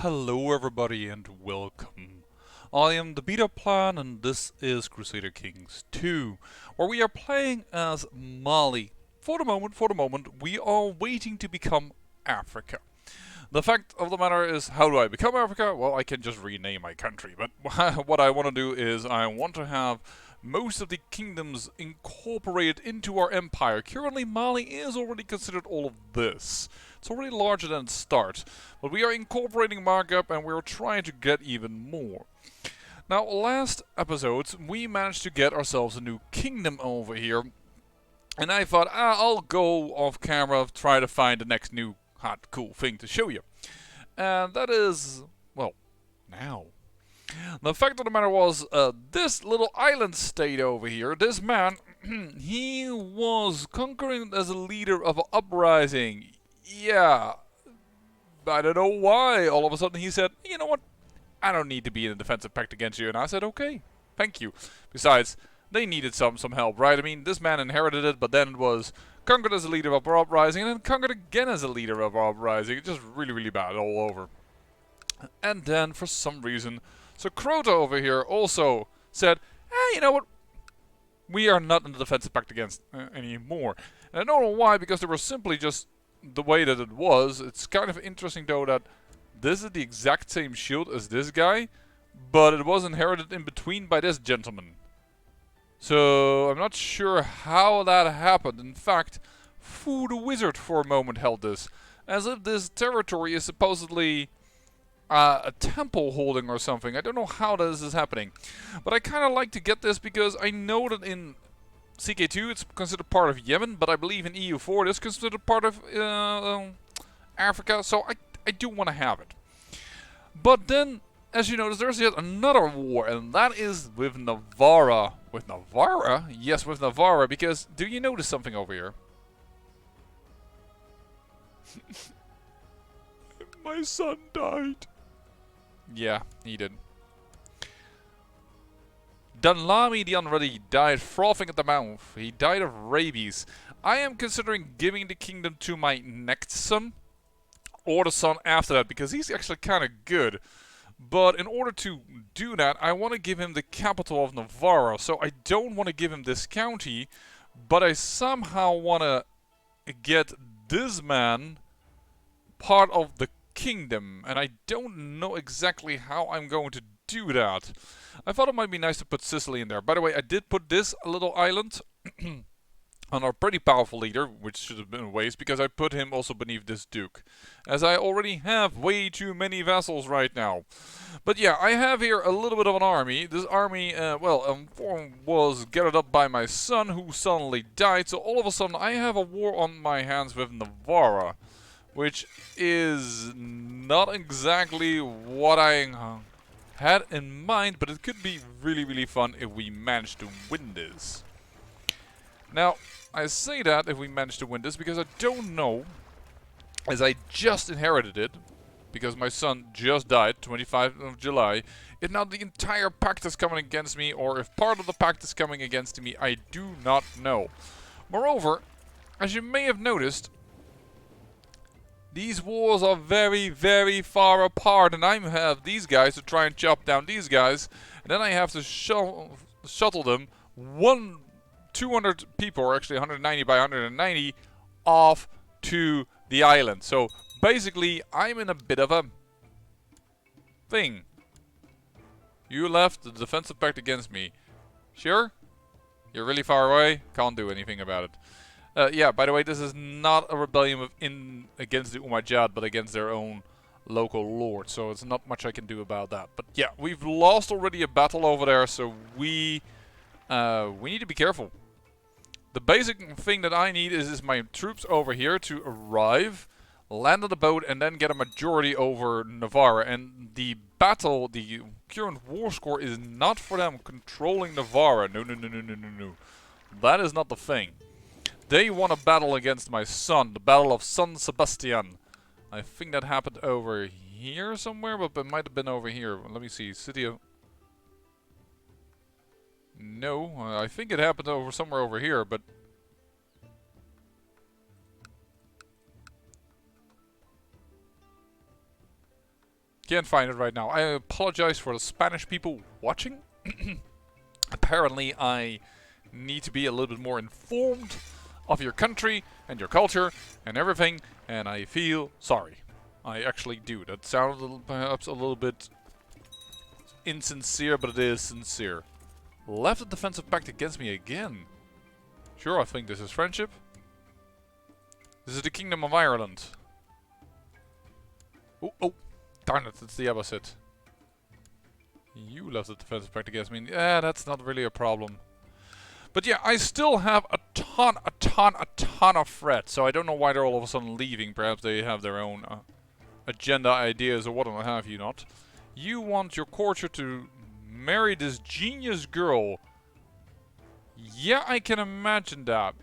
Hello everybody and welcome. I am the Beta Plan and this is Crusader Kings 2, where we are playing as Mali. For the moment, we are waiting to become Africa. The fact of the matter is, how do I become Africa? Well, I can just rename my country, but what I want to do is I want to have most of the kingdoms incorporated into our empire. Currently, Mali is already considered all of this. It's already larger than it starts, but we are incorporating markup and we're trying to get even more. Now, last episodes, we managed to get ourselves a new kingdom over here, and I thought, I'll go off camera, try to find the next new hot, cool thing to show you. And that is, well, now. The fact of the matter was, this little island state over here, this man, he was conquering as a leader of an uprising. Yeah, I don't know why. All of a sudden he said, you know what, I don't need to be in a defensive pact against you. And I said, okay, thank you. Besides, they needed some help, right? I mean, this man inherited it, but then it was conquered as a leader of our uprising, and then conquered again as a leader of our uprising. It's just really, really bad all over. And then, for some reason, so Crota over here also said, hey, you know what? We are not in the defensive pact against anymore. And I don't know why, because they were simply just the way that it was. It's kind of interesting, though, that this is the exact same shield as this guy, but it was inherited in between by this gentleman. So, I'm not sure how that happened. In fact, Fu the Wizard for a moment held this. As if this territory is supposedly a temple holding or something. I don't know how this is happening. But I kind of like to get this because I know that in CK2 it's considered part of Yemen, but I believe in EU4 it is considered part of Africa. So I do want to have it. But then, as you notice, there's yet another war, and that is with Navarra. With Navarra? Yes, with Navarra, because do you notice something over here? My son died. Yeah, he did. Dunlami the Unready died frothing at the mouth. He died of rabies. I am considering giving the kingdom to my next son, or the son after that, because he's actually kind of good. But in order to do that, I want to give him the capital of Navarra. So I don't want to give him this county, but I somehow want to get this man part of the kingdom. And I don't know exactly how I'm going to do that. I thought it might be nice to put Sicily in there. By the way, I did put this little island on our pretty powerful leader, which should have been a waste, because I put him also beneath this duke, as I already have way too many vassals right now. But yeah, I have here a little bit of an army. This army, was gathered up by my son, who suddenly died, so all of a sudden I have a war on my hands with Navarra, which is not exactly what I had in mind, but it could be really, really fun if we manage to win this. Now, I say that if we manage to win this because I don't know, as I just inherited it, because my son just died, 25th of July, if now the entire pact is coming against me, or if part of the pact is coming against me, I do not know. Moreover, as you may have noticed, these wars are very, very far apart, and I have these guys to try and chop down these guys, and then I have to shuttle them 200 people, or actually 190 by 190, off to the island. So basically, I'm in a bit of a thing. You left the defensive pact against me. Sure? You're really far away? Can't do anything about it. Yeah, by the way, this is not a rebellion against the Umayyad, but against their own local lord. So it's not much I can do about that. But yeah, we've lost already a battle over there, so we need to be careful. The basic thing that I need is my troops over here to arrive, land on the boat, and then get a majority over Navarra. And the battle, the current war score is not for them controlling Navarra. No. That is not the thing. They won a battle against my son, the Battle of San Sebastian. I think that happened over here somewhere, but it might have been over here. Let me see. City of... No, I think it happened somewhere over here, but Can't find it right now. I apologize for the Spanish people watching. Apparently, I need to be a little bit more informed of your country and your culture and everything, and I feel sorry. I actually do. That sounds perhaps a little bit insincere, but it is sincere. Left the defensive pact against me again. Sure, I think this is friendship. This is the Kingdom of Ireland. Oh, darn it, it's the Abbasid. You left the defensive pact against me. Yeah, that's not really a problem. But yeah, I still have a ton of threats, so I don't know why they're all of a sudden leaving. Perhaps they have their own agenda, ideas, or what have you not. You want your courtier to marry this genius girl. Yeah, I can imagine that.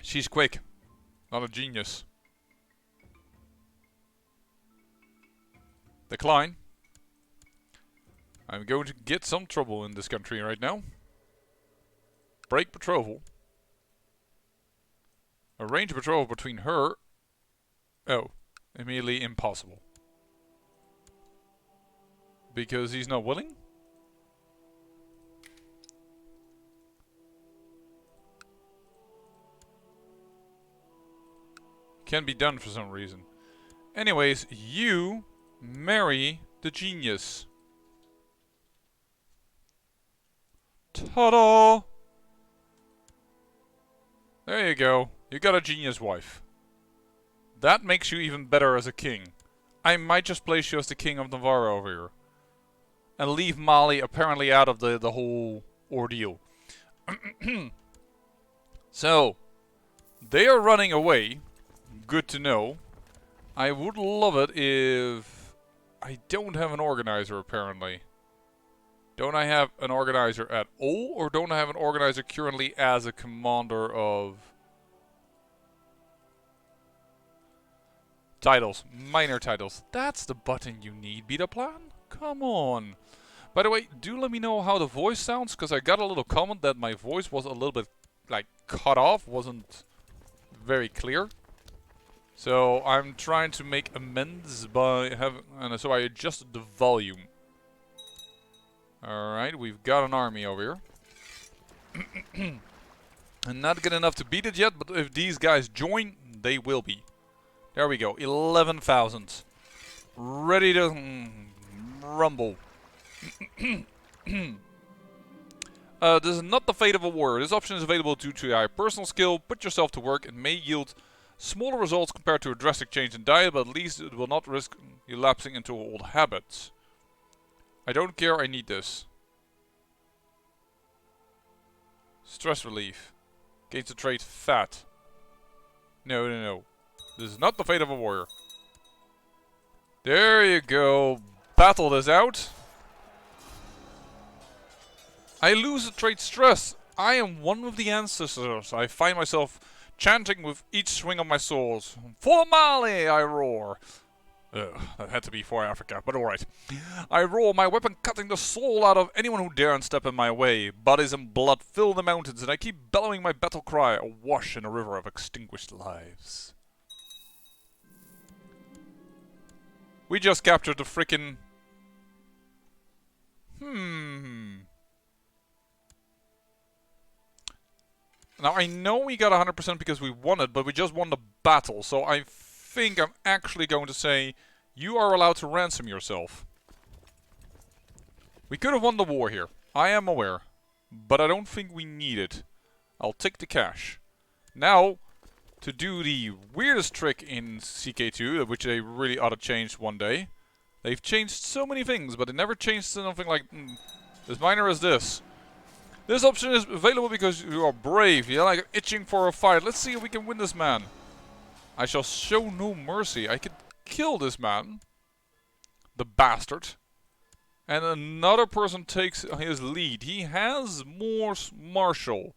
She's quick, not a genius. Decline. I'm going to get some trouble in this country right now. Break betrothal. Arrange a betrothal between her. Oh, immediately impossible. Because he's not willing? Can't be done for some reason. Anyways, you marry the genius. Ta-da! There you go. You got a genius wife. That makes you even better as a king. I might just place you as the king of Navarre over here. And leave Mali apparently out of the whole ordeal. So, they are running away. Good to know. I would love it if... I don't have an organizer apparently. Don't I have an organizer at all? Or don't I have an organizer currently as a commander of... Titles. Minor titles. That's the button you need, beta plan? Come on. By the way, do let me know how the voice sounds, because I got a little comment that my voice was a little bit, like, cut off. Wasn't very clear. So I'm trying to make amends by having... And so I adjusted the volume. Alright, we've got an army over here. And not good enough to beat it yet, but if these guys join, they will be. There we go, 11,000. Ready to rumble. This is not the fate of a warrior. This option is available due to your high personal skill. Put yourself to work. It may yield smaller results compared to a drastic change in diet, but at least it will not risk you lapsing into old habits. I don't care, I need this. Stress relief. Gains the trait fat. No. This is not the fate of a warrior. There you go. Battle this out. I lose the trait stress. I am one with the ancestors. I find myself chanting with each swing of my swords. For Mali, I roar. Ugh, that had to be for Africa, but alright. I roar, my weapon cutting the soul out of anyone who dares step in my way. Bodies and blood fill the mountains, and I keep bellowing my battle cry, awash in a river of extinguished lives. We just captured the frickin'... Now, I know we got 100% because we won it, but we just won the battle, so I think I'm actually going to say you are allowed to ransom yourself. We could have won the war here. I am aware. But I don't think we need it. I'll take the cash. Now, to do the weirdest trick in CK2, which they really ought to change one day. They've changed so many things, but they never changed something like as minor as this. This option is available because you are brave. You're like itching for a fight. Let's see if we can win this man. I shall show no mercy. I could kill this man. The bastard. And another person takes his lead. He has more martial.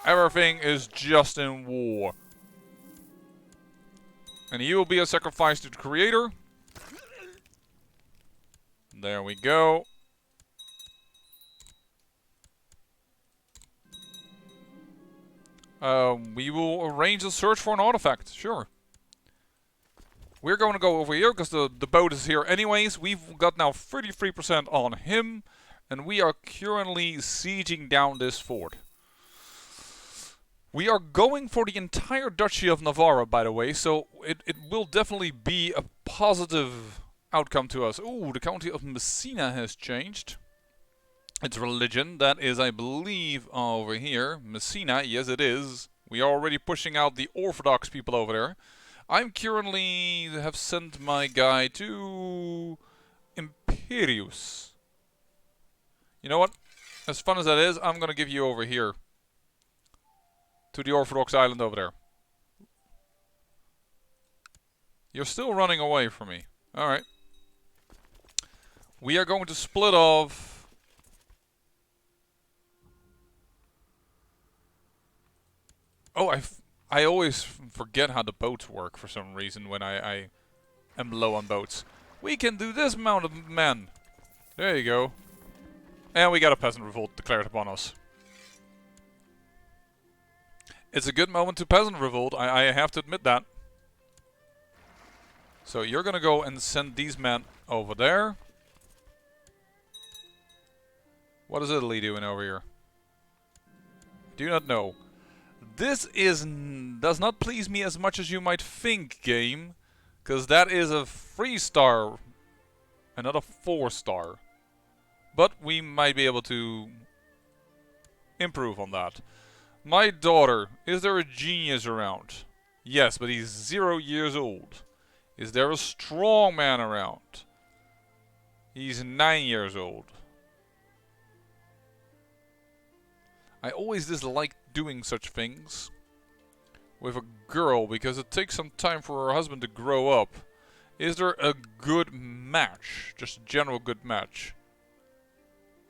Everything is just in war. And he will be a sacrifice to the creator. There we go. We will arrange a search for an artifact. Sure. We're going to go over here because the boat is here anyways. We've got now 33% on him. And we are currently sieging down this fort. We are going for the entire Duchy of Navarra, by the way. So it will definitely be a positive outcome to us. Ooh, the county of Messina has changed. Its religion, that is, I believe, over here. Messina, yes it is. We are already pushing out the Orthodox people over there. I'm currently have sent my guy to Imperius. You know what? As fun as that is, I'm gonna give you over here. To the Orthodox island over there. You're still running away from me. Alright. We are going to split off. Oh, I always forget how the boats work for some reason when I am low on boats. We can do this, mounted men. There you go. And we got a peasant revolt declared upon us. It's a good moment to peasant revolt, I have to admit that. So you're gonna go and send these men over there. What is Italy doing over here? Do not know. This does not please me as much as you might think, game. Because that is a 3-star and not a 4-star. But we might be able to improve on that. My daughter, is there a genius around? Yes, but he's 0 years old. Is there a strong man around? He's 9 years old. I always dislike doing such things with a girl because it takes some time for her husband to grow up. Is there a good match? Just a general good match.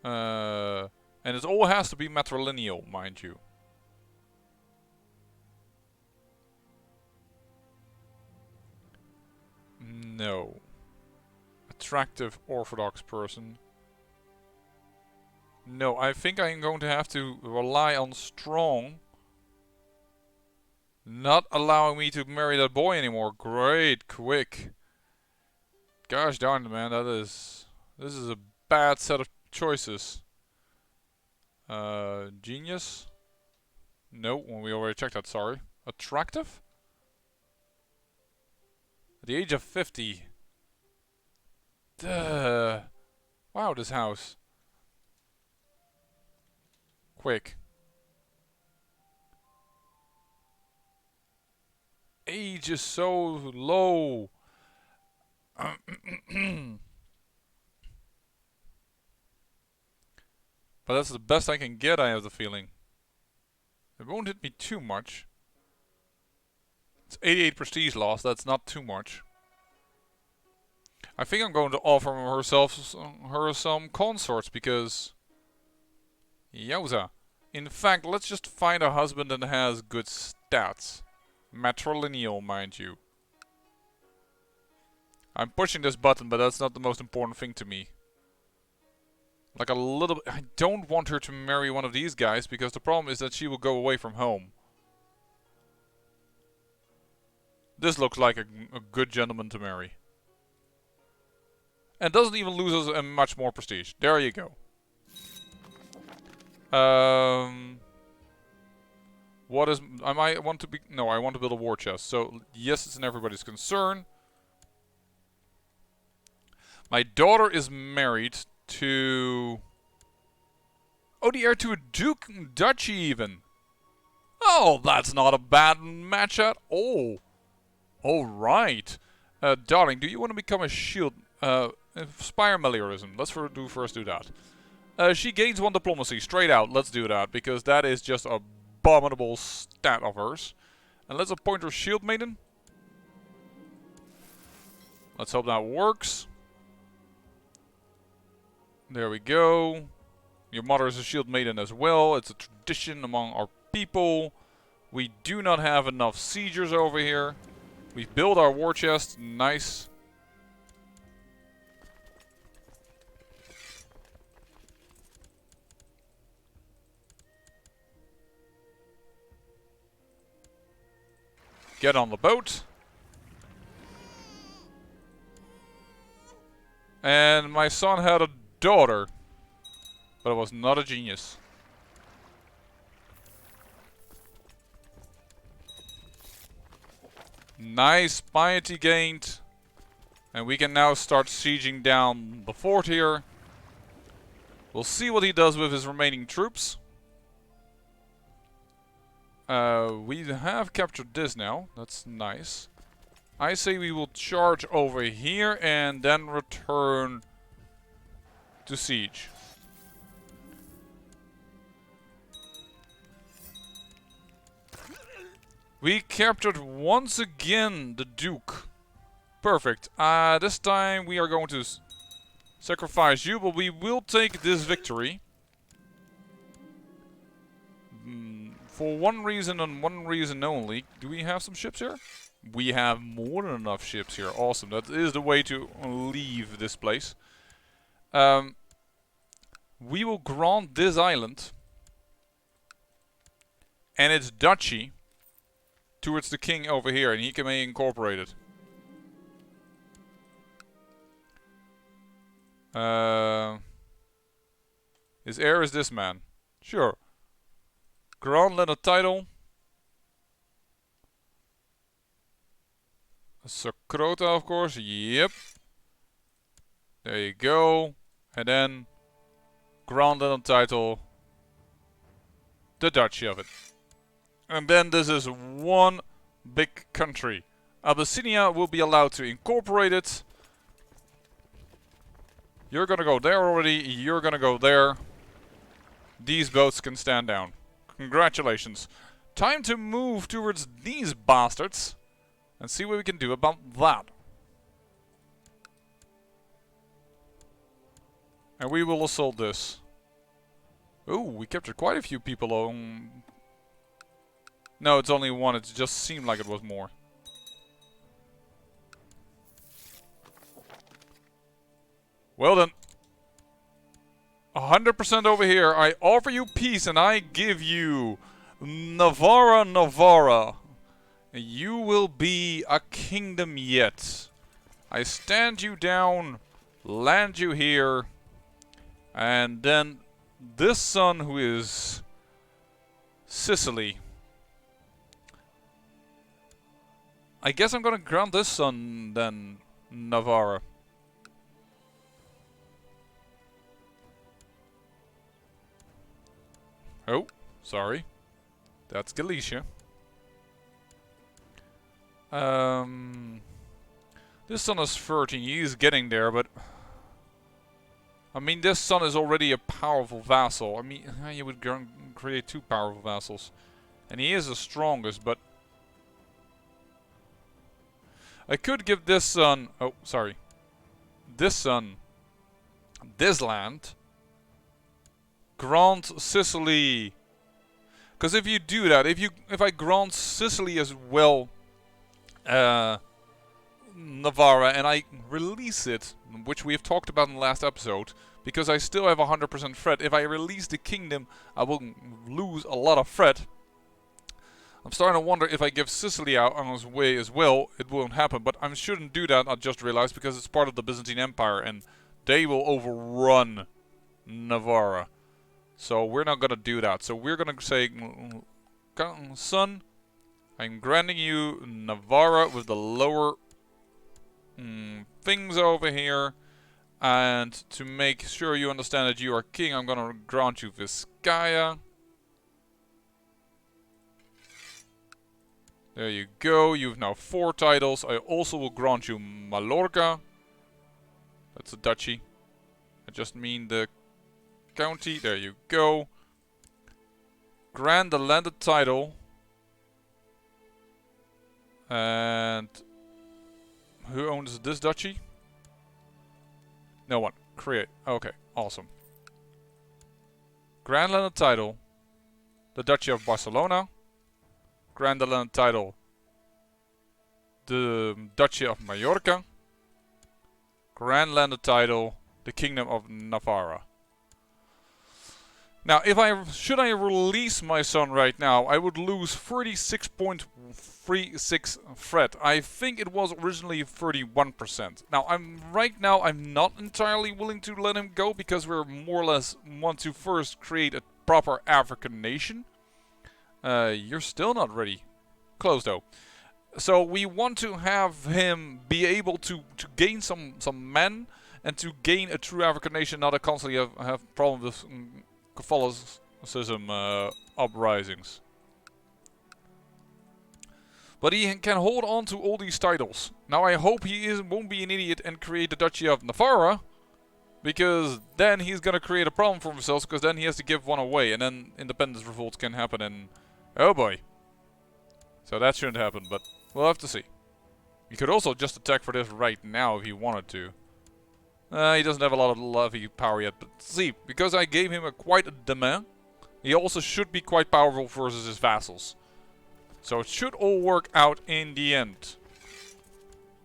And it all has to be matrilineal, mind you. No. Attractive Orthodox person. No, I think I'm going to have to rely on strong. Not allowing me to marry that boy anymore. Great, quick. Gosh darn it, man, this is a bad set of choices. Genius? No, we already checked that, sorry. Attractive? At the age of 50. Duh. Wow, this house. Quick. Age is so low. But that's the best I can get, I have the feeling. It won't hit me too much. It's 88 prestige loss, that's not too much. I think I'm going to offer her some consorts because... Yowza. In fact, let's just find a husband that has good stats. Matrilineal, mind you. I'm pushing this button, but that's not the most important thing to me. Like a little bit... I don't want her to marry one of these guys, because the problem is that she will go away from home. This looks like a good gentleman to marry. And doesn't even lose us much more prestige. There you go. What is... I want to build a war chest. So, yes, it's in everybody's concern. My daughter is married to... Oh, the heir to a duchy even. Oh, that's not a bad match at all. Alright. Darling, do you want to become a shield... Spire Meliorism. Let's first do that. She gains 1 diplomacy. Straight out. Let's do that. Because that is just a abominable stat of hers. And let's appoint her shield maiden. Let's hope that works. There we go. Your mother is a shield maiden as well. It's a tradition among our people. We do not have enough siegers over here. We've built our war chest. Nice. Get on the boat. And my son had a daughter. But it was not a genius. Nice piety gained. And we can now start sieging down the fort here. We'll see what he does with his remaining troops. We have captured this now. That's nice. I say we will charge over here and then return to siege. We captured once again the Duke. Perfect. This time we are going to sacrifice you, but we will take this victory. For one reason and one reason only. Do we have some ships here? We have more than enough ships here. Awesome. That is the way to leave this place. We will grant this island and its duchy towards the king over here, and he can be incorporated. His heir is this man. Sure. Grant land a title. CK2, of course. Yep. There you go. And then grant land a title. The duchy of it. And then this is one big country. Abyssinia will be allowed to incorporate it. You're gonna go there already. You're gonna go there. These boats can stand down. Congratulations. Time to move towards these bastards. And see what we can do about that. And we will assault this. Ooh, we captured quite a few people on... No, it's only one. It just seemed like it was more. Well then. 100% over here. I offer you peace and I give you Navarra. You will be a kingdom yet. I stand you down, land you here, and then this son who is Sicily. I guess I'm gonna grant this son then Navarra. Oh, sorry. That's Galicia. This son is 13. He's getting there, but I mean, this son is already a powerful vassal. I mean, you would create 2 powerful vassals, and he is the strongest. But I could give this son. Oh, sorry. This son. This land. Grant Sicily. Because if you do that, if I grant Sicily as well. Navarra, and I release it, which we have talked about in the last episode, because I still have 100% threat. If I release the kingdom, I will lose a lot of threat. I'm starting to wonder if I give Sicily out on his way as well, it won't happen. But I shouldn't do that, I just realized, because it's part of the Byzantine Empire, and they will overrun Navarra. So we're not going to do that. So we're going to say, son, I'm granting you Navarra with the lower things over here. And to make sure you understand that you are king, I'm going to grant you Vizcaya. There you go. You've now 4 titles. I also will grant you Mallorca. That's a duchy. I just mean the county. There you go. Grant the landed title. And who owns this duchy? No one. Create. Okay, awesome. Grant landed title. the Duchy of Barcelona. Grant the land title, the Duchy of Mallorca. Grant land the title, the Kingdom of Navarra. Now, should I release my son right now, I would lose 36.36 threat. I think it was originally 31%. Now, right now I'm not entirely willing to let him go because we're more or less want to first create a proper African nation. You're still not ready. Close though. So we want to have him be able to gain some men and to gain a true African nation, not to constantly have problems with Catholicism uprisings. But he can hold on to all these titles. Now I hope he won't be an idiot and create the Duchy of Navarra, because then he's gonna create a problem for himself, because then he has to give one away, and then independence revolts can happen, and oh boy. So that shouldn't happen, but we'll have to see. He could also just attack for this right now if he wanted to. He doesn't have a lot of levy power yet, but see, because I gave him quite a demand, he also should be quite powerful versus his vassals. So it should all work out in the end.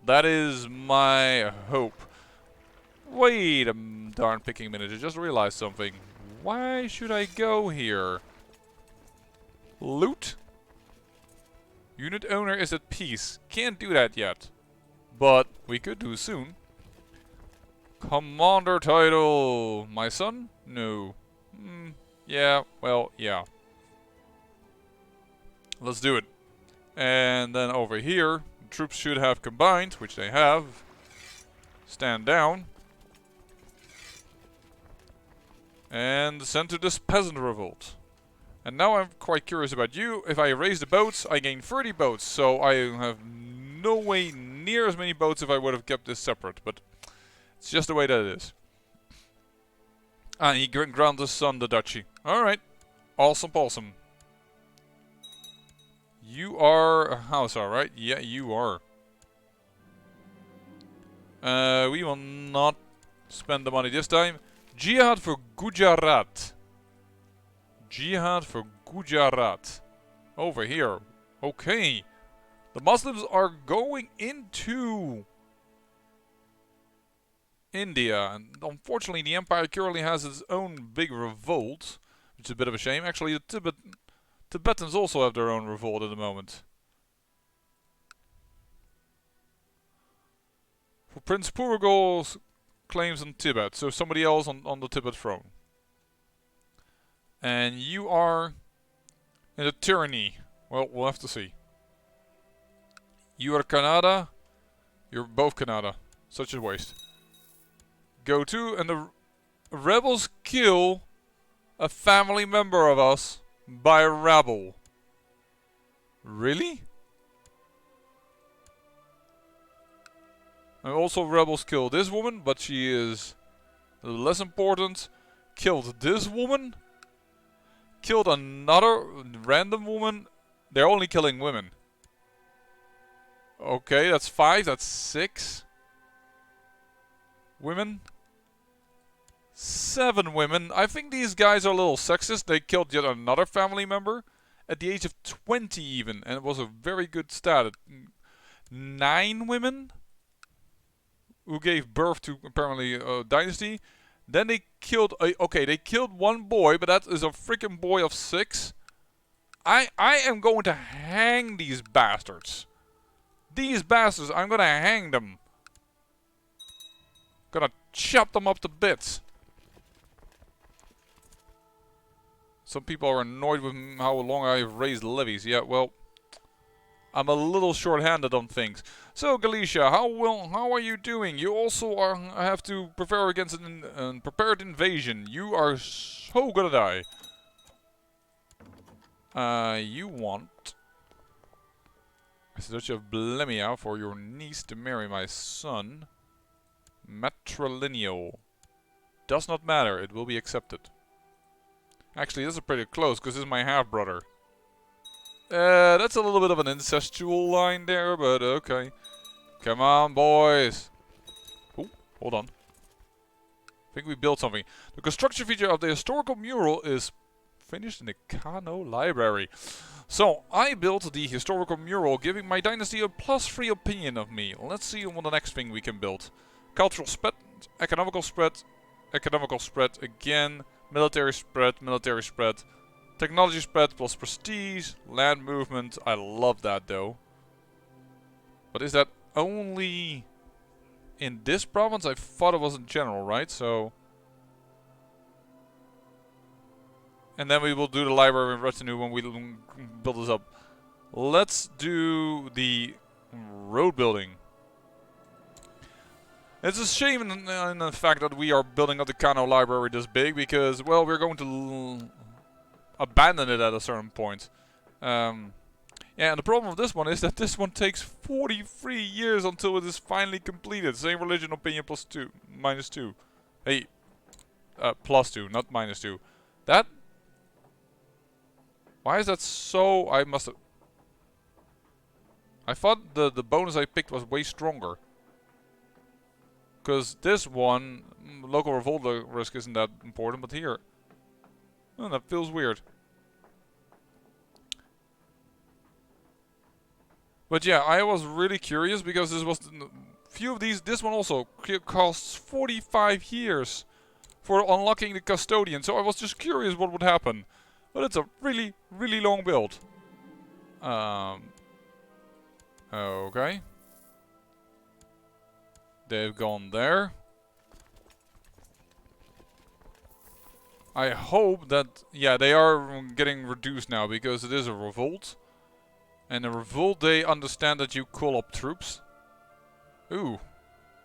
That is my hope. Wait a darn picking minute, I just realized something. Why should I go here? Loot? Unit owner is at peace. Can't do that yet. But we could do soon. Commander title. My son? No. Yeah, well, yeah. Let's do it. And then over here, troops should have combined, which they have. Stand down. And send to this peasant revolt. And now I'm quite curious about you. If I raise the boats, I gain 30 boats. So I have no way near as many boats if I would have kept this separate. But it's just the way that it is. And he grants his son the duchy. Alright. Awesome, awesome. You are a house, alright? Yeah, you are. We will not spend the money this time. Jihad for Gujarat. Jihad for Gujarat. Over here. Okay. The Muslims are going into India. And unfortunately, the Empire currently has its own big revolt. Which is a bit of a shame. Actually, the Tibetans also have their own revolt at the moment. For Prince Purugol's claims on Tibet. So somebody else on the Tibet throne. And you are in a tyranny. Well, we'll have to see. You are Canada. You're both Canada. Such a waste. Go to, and the rebels kill a family member of us by a rebel. Really? And also rebels kill this woman, but she is less important. Killed this woman. Killed another random woman. They're only killing women. Okay, that's 5, that's 6 women. 7 women. I think these guys are a little sexist. They killed yet another family member at the age of 20 even, and it was a very good stat. 9 women who gave birth to apparently a dynasty. Then they killed they killed 1 boy, but that is a freaking boy of 6. I am going to hang these bastards. These bastards, I'm gonna hang them. Gonna chop them up to bits. Some people are annoyed with how long I've raised levies. Yeah, well, I'm a little short-handed on things. So, Galicia, how are you doing? You also have to prepare against an prepared invasion. You are so gonna die. You want the Duchy of Blemia for your niece to marry my son. Matrilineal. Does not matter, it will be accepted. Actually, this is pretty close, because this is my half-brother. That's a little bit of an incestual line there, but okay. Come on, boys. Oh, hold on. I think we built something. The construction feature of the historical mural is finished in the Kano Library. So, I built the historical mural, giving my dynasty a +3 opinion of me. Let's see what the next thing we can build. Cultural spread, economical spread again, military spread, technology spread plus prestige, land movement. I love that though. But is that only in this province? I thought it was in general, right? So, and then we will do the library and retinue when we build this up. Let's do the road building. It's a shame in the fact that we are building up the Kano library this big because, well, we're going to abandon it at a certain point. Yeah, and the problem with this one is that this one takes 43 years until it is finally completed. Same religion opinion -2. Hey, +2, not -2. That... Why is that so... I must have... I thought the bonus I picked was way stronger. Because this one, local revolt risk isn't that important, but here... Oh, that feels weird. But yeah, I was really curious because this was few of these. This one also costs 45 years for unlocking the custodian. So I was just curious what would happen. But it's a really, really long build. Okay. They've gone there. I hope that... Yeah, they are getting reduced now because it is a revolt. And a revolt, they understand that you call up troops. Ooh.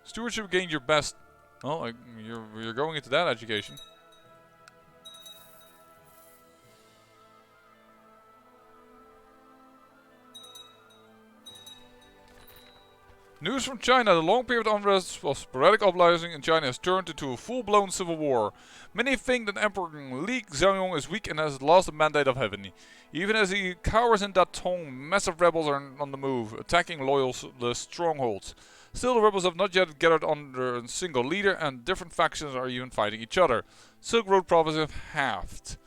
Stewardship gained your best... Well, you're going into that education. News from China. The long period of unrest of sporadic uprising in China has turned into a full-blown civil war. Many think that Emperor Li Xiaoyong is weak and has lost the mandate of heaven. Even as he cowers in that tongue, massive rebels are on the move, attacking loyal strongholds. Still, the rebels have not yet gathered under a single leader, and different factions are even fighting each other. Silk Road province have halved.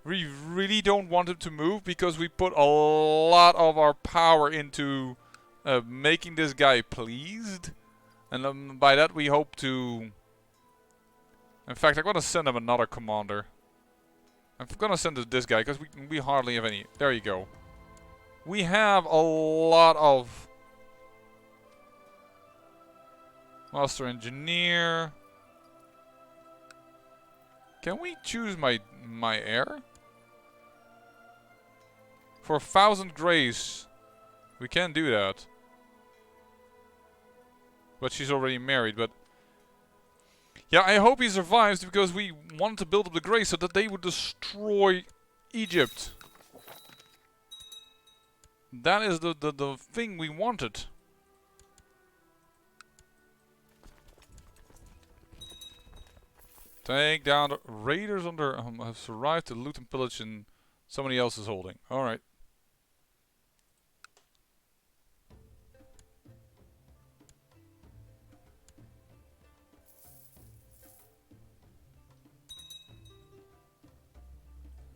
We really don't want him to move because we put a lot of our power into... making this guy pleased, and by that we hope to... In fact, I'm gonna send him another commander. I'm gonna send this guy because we hardly have any. There you go. We have a lot of master engineer. Can we choose my heir for 1,000 grays? We can do that. But she's already married, but... Yeah, I hope he survives because we want to build up the Greys so that they would destroy Egypt. That is the thing we wanted. Take down the raiders have survived to loot and pillage and somebody else is holding. Alright.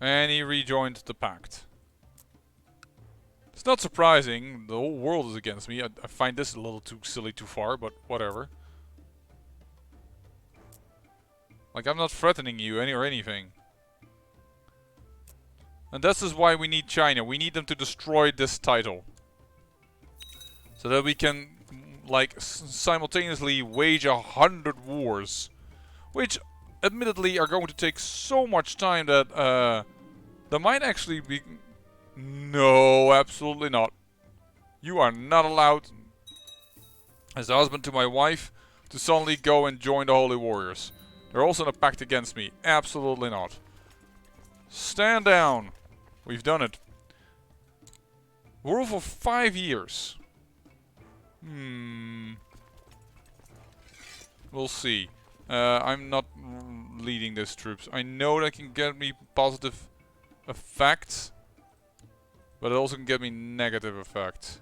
And he rejoined the pact. It's not surprising, the whole world is against me. I find this a little too silly too far, but whatever. Like, I'm not threatening you or anything. And this is why we need China. We need them to destroy this title. So that we can, like, simultaneously wage 100 wars. Which, admittedly, are going to take so much time that, there might actually be... No, absolutely not. You are not allowed, as a husband to my wife, to suddenly go and join the Holy Warriors. They're also in a pact against me. Absolutely not. Stand down. We've done it. Rule for 5 years. We'll see. I'm not leading these troops. I know that can get me positive effects, but it also can get me negative effects.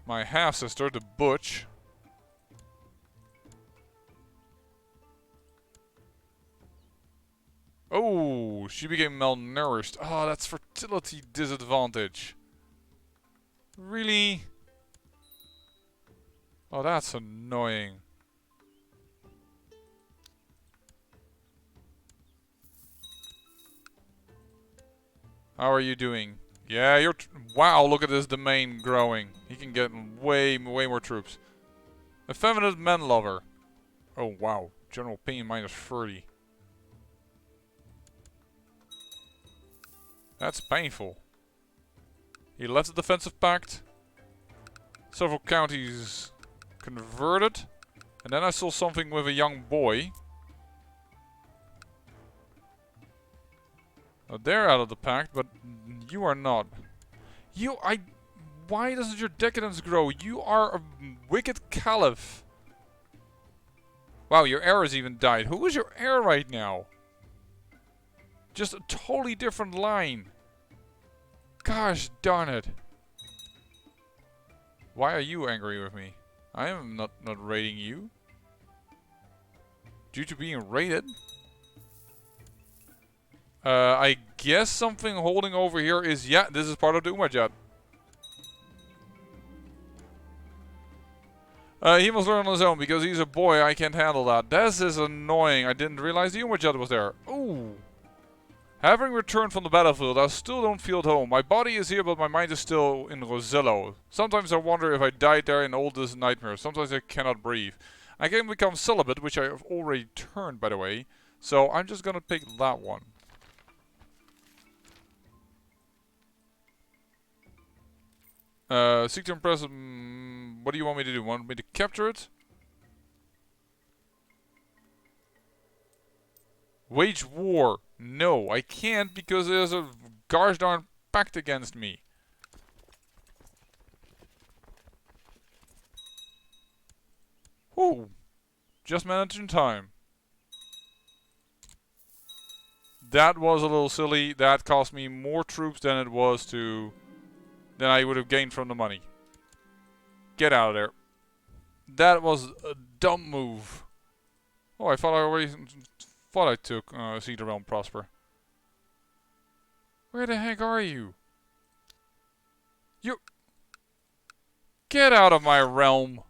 My half-sister, the Butch, Oh, she became malnourished. Oh, that's fertility disadvantage. Really? Oh, that's annoying. How are you doing? Yeah, you're... Wow, look at this domain growing. He can get way more troops. Effeminate man lover. Oh, wow. General opinion -30. That's painful. He left the defensive pact. Several counties converted. And then I saw something with a young boy. Oh, they're out of the pact, but you are not. Why doesn't your decadence grow? You are a wicked caliph. Wow, your heir has even died. Who is your heir right now? Just a totally different line. Gosh darn it. Why are you angry with me? I am not raiding you. Due to being raided? I guess something holding over here is... Yeah, this is part of the Umajad. He must learn on his own because he's a boy. I can't handle that. This is annoying. I didn't realize the Umajad was there. Ooh. Having returned from the battlefield, I still don't feel at home. My body is here, but my mind is still in Rosello. Sometimes I wonder if I died there in all this nightmare. Sometimes I cannot breathe. I can become celibate, which I have already turned, by the way. So I'm just gonna pick that one. Seek to impress... what do you want me to do? Want me to capture it? Wage war. No, I can't because there's a gosh darn pact against me. Whew. Just managed in time. That was a little silly. That cost me more troops than it was to... than I would have gained from the money. Get out of there. That was a dumb move. Oh, I thought I already... thought I took See the Realm Prosper. Where the heck are you? You... Get out of my realm.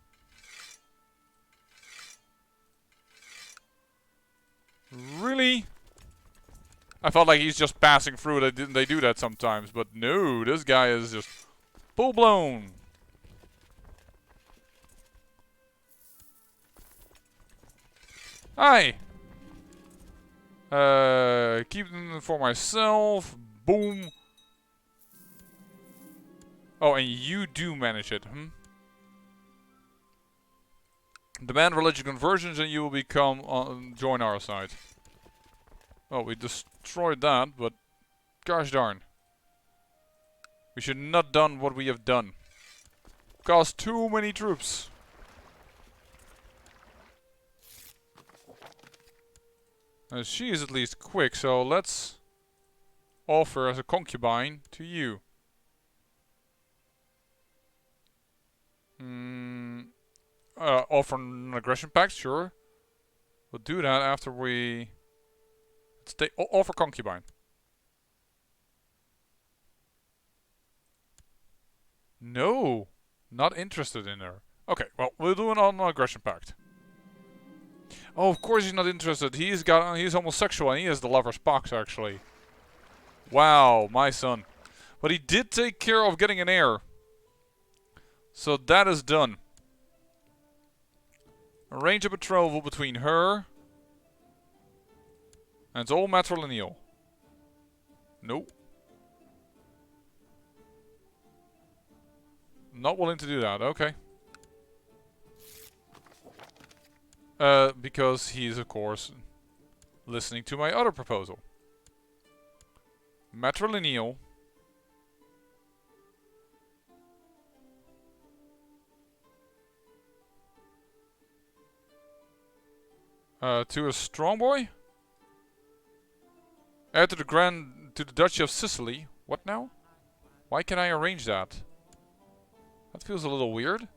Really? I felt like he's just passing through. They do that sometimes, but no, this guy is just full blown. Hi. Keep them for myself. Boom. Oh, and you do manage it, Demand religious conversions and you will become join our side. Oh, we destroyed that, but gosh darn. We should not done what we have done. Cost too many troops. She is at least quick, so let's offer as a concubine to you. Offer an aggression pact, sure. We'll do that after we... offer concubine. No, not interested in her. Okay, well, we'll do an aggression pact. Oh, of course he's not interested. He's homosexual and he has the lover's pox, actually. Wow, my son. But he did take care of getting an heir. So that is done. Arrange a betrothal between her. And it's all matrilineal. Nope. Not willing to do that, okay. Because he's, of course, listening to my other proposal. Matrilineal. To a strong boy? Heir to the Duchy of Sicily. What now? Why can I arrange that? That feels a little weird.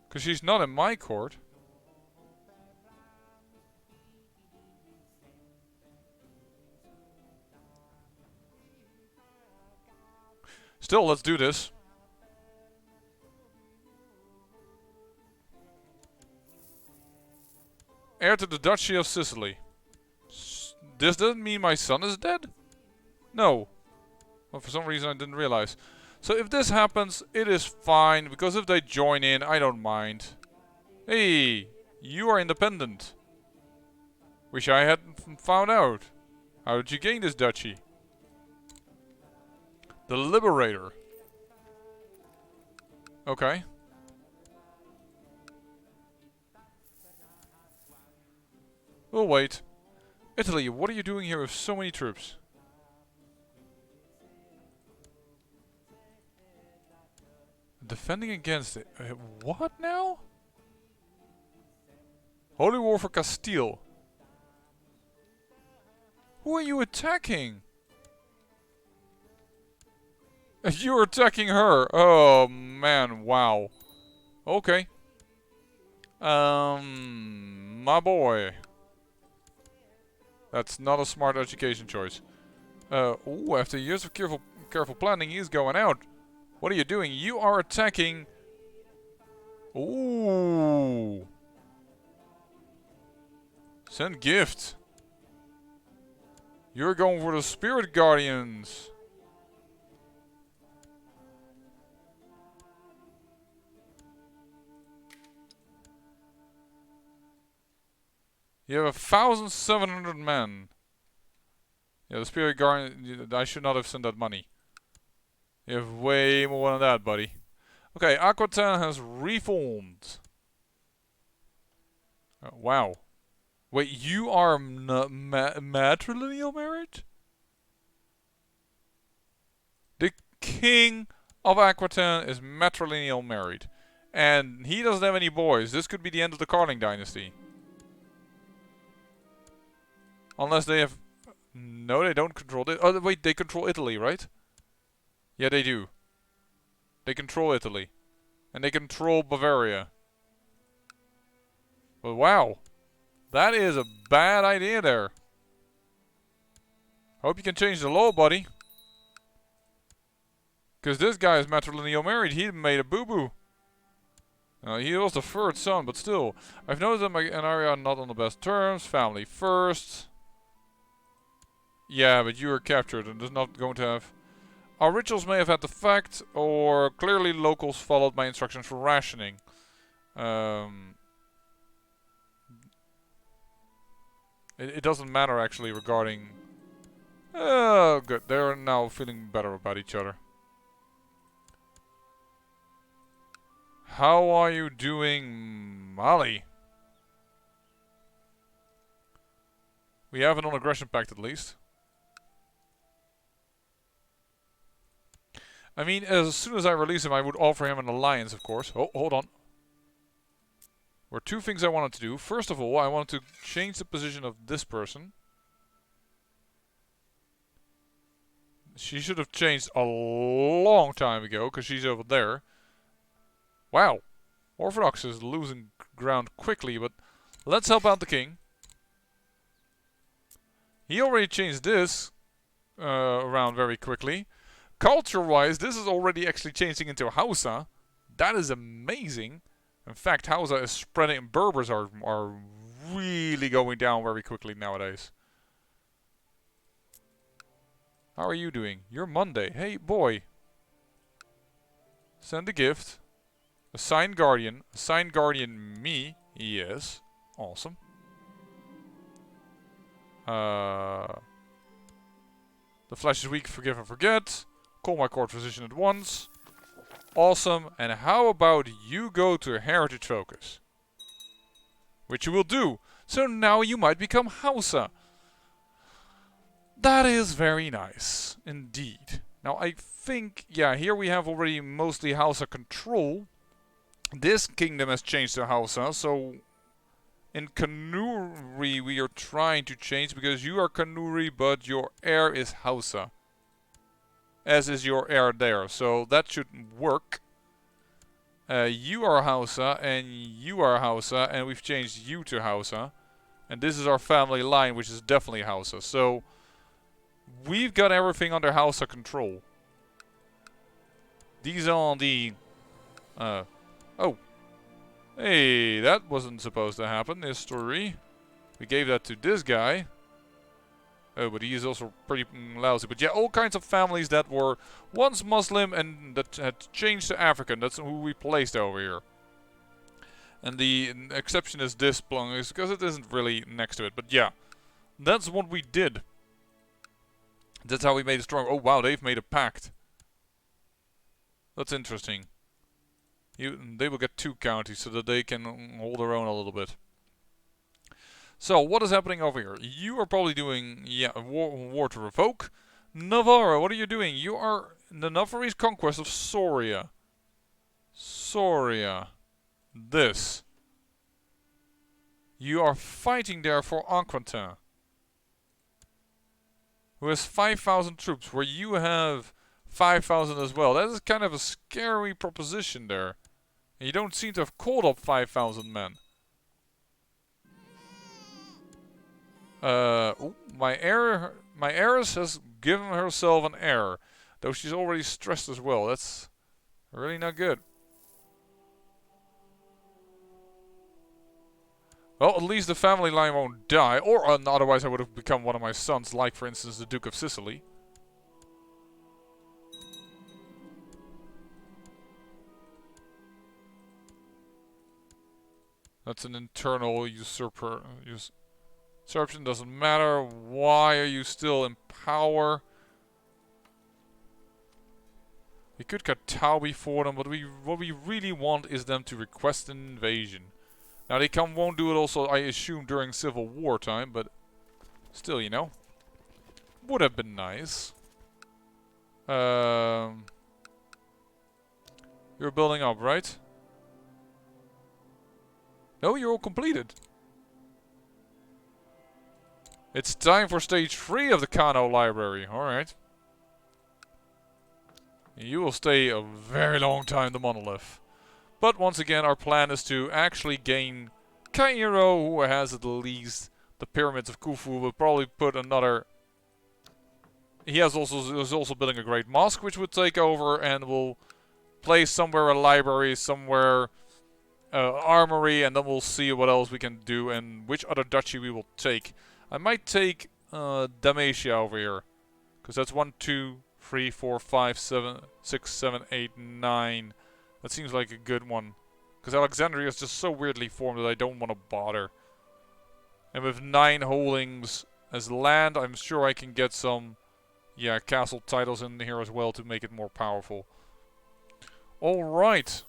Because she's not in my court. Still, let's do this. Heir to the Duchy of Sicily. This doesn't mean my son is dead? No. Well, for some reason I didn't realize. So if this happens, it is fine, because if they join in, I don't mind. Hey, you are independent. Wish I hadn't found out. How did you gain this duchy? The Liberator. Okay. We'll wait. Italy, what are you doing here with so many troops? Defending against it. What now? Holy War for Castile. Who are you attacking? You're attacking her. Oh man, wow. Okay. My boy. That's not a smart education choice. Ooh, after years of careful planning, he's going out. What are you doing? You are attacking. Ooh. Send gift. You're going for the Spirit Guardians. You have 1,700 men. Yeah, the Spirit Guardian. I should not have sent that money. You have way more than that, buddy. Okay, Aquitaine has reformed. Wow. Wait, you are matrilineal married? The king of Aquitaine is matrilineal married. And he doesn't have any boys. This could be the end of the Carling dynasty. Unless they have... No, they don't control it. Oh, wait, they control Italy, right? Yeah, they do. They control Italy. And they control Bavaria. But wow. That is a bad idea there. Hope you can change the law, buddy. Because this guy is matrilineal married. He made a boo-boo. He was the third son, but still. I've noticed that my and Arya are not on the best terms. Family first. Yeah, but you were captured and is not going to have... Our rituals may have had effect, or clearly locals followed my instructions for rationing. It doesn't matter actually regarding... Oh, good. They're now feeling better about each other. How are you doing, Mali? We have a non-aggression pact at least. I mean, as soon as I release him, I would offer him an alliance, of course. Oh, hold on. There were two things I wanted to do. First of all, I wanted to change the position of this person. She should have changed a long time ago, because she's over there. Wow. Orthodox is losing ground quickly, but let's help out the king. He already changed this around very quickly. Culture-wise, this is already actually changing into Hausa. That is amazing. In fact, Hausa is spreading. Berbers are really going down very quickly nowadays. How are you doing? You're Monday. Hey, boy. Send a gift. Assign guardian. Assign guardian me. Yes. Awesome. The flesh is weak. Forgive and forget. Call my court physician at once. Awesome. And how about you go to heritage focus? Which you will do. So now you might become Hausa. That is very nice. Indeed. Now I think, yeah, here we have already mostly Hausa control. This kingdom has changed to Hausa. So in Kanuri we are trying to change because you are Kanuri but your heir is Hausa. As is your heir there. So that should work. You are Hausa and you are Hausa and we've changed you to Hausa. And this is our family line which is definitely Hausa. So we've got everything under Hausa control. These are the... oh. Hey, that wasn't supposed to happen, history. We gave that to this guy. Oh, but he is also pretty lousy. But yeah, all kinds of families that were once Muslim and that had changed to African. That's who we placed over here. And the exception is this plung, because it isn't really next to it. But yeah, that's what we did. That's how we made it strong. Oh wow, they've made a pact. That's interesting. They will get 2 counties so that they can hold their own a little bit. So, what is happening over here? You are probably doing, yeah, war to revoke. Navarra, what are you doing? You are in the Navarrese conquest of Soria. Soria. This. You are fighting there for Aquitaine, who has 5,000 troops, where you have 5,000 as well. That is kind of a scary proposition there. And you don't seem to have called up 5,000 men. My heiress has given herself an heir, though she's already stressed as well. That's really not good. Well, at least the family line won't die, or otherwise I would have become one of my sons, like for instance the Duke of Sicily. That's an internal usurper. Usurpation doesn't matter. Why are you still in power? We could cut Taubi for them, but what we really want is them to request an invasion. Now they won't do it also, I assume, during Civil War time, but still, you know. Would have been nice. You're building up, right? No, you're all completed. It's time for stage 3 of the Kano library. Alright. You will stay a very long time, the monolith. But once again, our plan is to actually gain Cairo, who has at least the pyramids of Khufu. We'll probably put another... He is also building a great mosque, which would take over, and we'll place somewhere a library, somewhere armory, and then we'll see what else we can do and which other duchy we will take. I might take Dalmatia over here, because that's 1, 2, 3, 4, 5, 6, 7, 8, 9. That seems like a good one. Because Alexandria is just so weirdly formed that I don't want to bother. And with 9 holdings as land, I'm sure I can get some, yeah, castle titles in here as well to make it more powerful. Alright.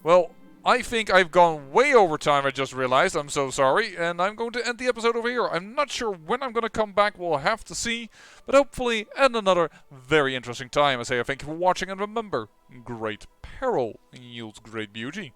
Well, I think I've gone way over time, I just realized. I'm so sorry. And I'm going to end the episode over here. I'm not sure when I'm going to come back. We'll have to see. But hopefully, at another very interesting time. I say thank you for watching. And remember, great peril yields great beauty.